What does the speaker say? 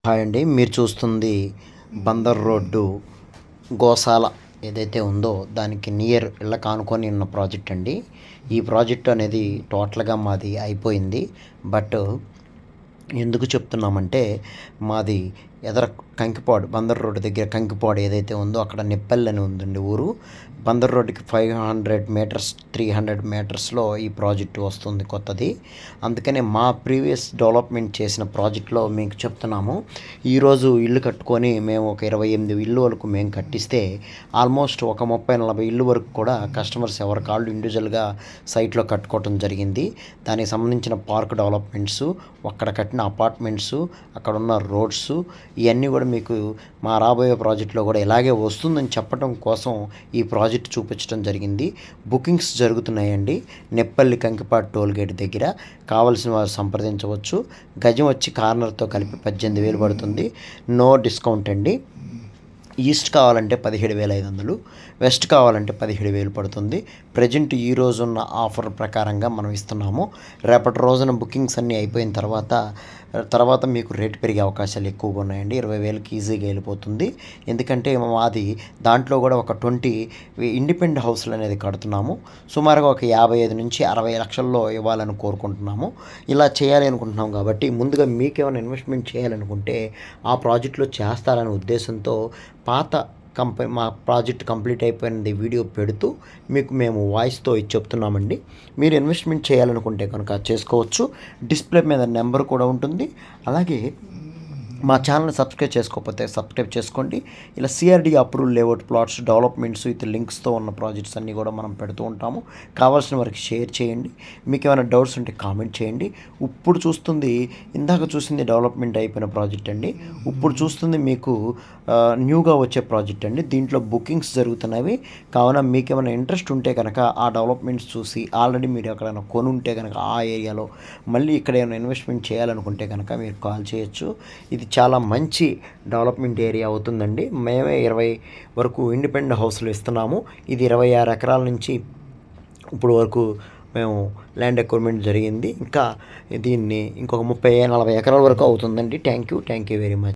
Hi అండి. మీరు చూస్తుంది బందర్ రోడ్డు గోశాల ఏదైతే ఉందో దానికి నియర్ ఇళ్ళకి ఆనుకొని ఉన్న ప్రాజెక్ట్ అండి. ఈ ప్రాజెక్ట్ అనేది టోటల్గా మాది అయిపోయింది. బట్ ఎందుకు చెప్తున్నామంటే మాది ఎదర కంకిపాడు బందర్ రోడ్డు దగ్గర కంకిపాడు ఏదైతే ఉందో అక్కడ నిప్పల్ అని ఉందండి ఊరు. బందర్ రోడ్డుకి 500 మీటర్స్ 300 మీటర్స్లో ఈ ప్రాజెక్టు వస్తుంది కొత్తది. అందుకనే మా ప్రీవియస్ డెవలప్మెంట్ చేసిన ప్రాజెక్ట్లో మీకు చెప్తున్నాము. ఈరోజు ఇల్లు కట్టుకొని మేము ఒక 28 ఇల్లు వరకు మేము కట్టిస్తే ఆల్మోస్ట్ ఒక 30-40 ఇల్లు వరకు కూడా కస్టమర్స్ ఎవరి కాళ్ళు ఇండివిజువల్గా సైట్లో కట్టుకోవటం జరిగింది. దానికి సంబంధించిన పార్క్ డెవలప్మెంట్స్, అక్కడ కట్టిన అపార్ట్మెంట్స్, అక్కడ ఉన్న రోడ్స్ ఇవన్నీ కూడా మీకు మా రాబోయే ప్రాజెక్టులో కూడా ఇలాగే వస్తుందని చెప్పడం కోసం ఈ ప్రాజెక్ట్ చూపించడం జరిగింది. బుకింగ్స్ జరుగుతున్నాయండి. నెప్పల్లి కంకిపాడు టోల్గేట్ దగ్గర. కావలసిన వారు సంప్రదించవచ్చు. గజం వచ్చి కార్నర్తో కలిపి 18,000 పడుతుంది. నో డిస్కౌంట్ అండి. ఈస్ట్ కావాలంటే 17,500, వెస్ట్ కావాలంటే 17,000 పడుతుంది. ప్రజెంట్ ఈ రోజున్న ఆఫర్ ప్రకారంగా మనం ఇస్తున్నాము. రేపటి రోజున బుకింగ్స్ అన్నీ అయిపోయిన తర్వాత మీకు రేటు పెరిగే అవకాశాలు ఎక్కువగా ఉన్నాయండి. 20,000కి ఈజీగా వెళ్ళిపోతుంది. ఎందుకంటే మాది దాంట్లో కూడా ఒక 20 ఇండిపెండెంట్ హౌస్లు అనేది కడుతున్నాము. సుమారుగా ఒక 55 నుంచి 60 లక్షల్లో ఇవ్వాలని కోరుకుంటున్నాము. ఇలా చేయాలి అనుకుంటున్నాం కాబట్టి ముందుగా మీకేమైనా ఇన్వెస్ట్మెంట్ చేయాలనుకుంటే ఆ ప్రాజెక్టులో చేస్తారనే ఉద్దేశంతో మా ప్రాజెక్ట్ కంప్లీట్ అయిపోయినది వీడియో పెడుతూ మీకు మేము వాయిస్తో ఇది చెప్తున్నామండి. మీరు ఇన్వెస్ట్మెంట్ చేయాలనుకుంటే కనుక చేసుకోవచ్చు. డిస్ప్లే మీద నెంబర్ కూడా ఉంటుంది. అలాగే మా ఛానల్ని సబ్స్క్రైబ్ చేసుకోకపోతే సబ్స్క్రైబ్ చేసుకోండి. ఇలా CRD approval layout plots developments with లింక్స్తో ఉన్న ప్రాజెక్ట్స్ అన్నీ కూడా మనం పెడుతూ ఉంటాము. కావాల్సిన వారికి షేర్ చేయండి. మీకు ఏమైనా డౌట్స్ ఉంటే కామెంట్ చేయండి. ఇప్పుడు ఇందాక చూసింది డెవలప్మెంట్ అయిపోయిన ప్రాజెక్ట్ అండి. ఇప్పుడు చూస్తుంది మీకు న్యూగా వచ్చే ప్రాజెక్ట్ అండి. దీంట్లో బుకింగ్స్ జరుగుతున్నవి. కావున మీకు ఏమైనా ఇంట్రెస్ట్ ఉంటే కనుక ఆ డెవలప్మెంట్స్ చూసి ఆల్రెడీ మీరు ఎక్కడైనా కొని ఉంటే కనుక ఆ ఏరియాలో మళ్ళీ ఇక్కడ ఏమైనా ఇన్వెస్ట్మెంట్ చేయాలనుకుంటే కనుక మీరు కాల్ చేయొచ్చు. ఇది చాలా మంచి డెవలప్మెంట్ ఏరియా అవుతుందండి. మేమే 20 వరకు ఇండిపెండెంట్ హౌస్లు ఇస్తున్నాము. ఇది 26 ఎకరాల నుంచి ఇప్పుడు వరకు మేము ల్యాండ్ ఎక్వైర్మెంట్ జరిగింది. ఇంకా దీన్ని ఇంకొక 30-40 ఎకరాల వరకు అవుతుందండి. Thank you very much.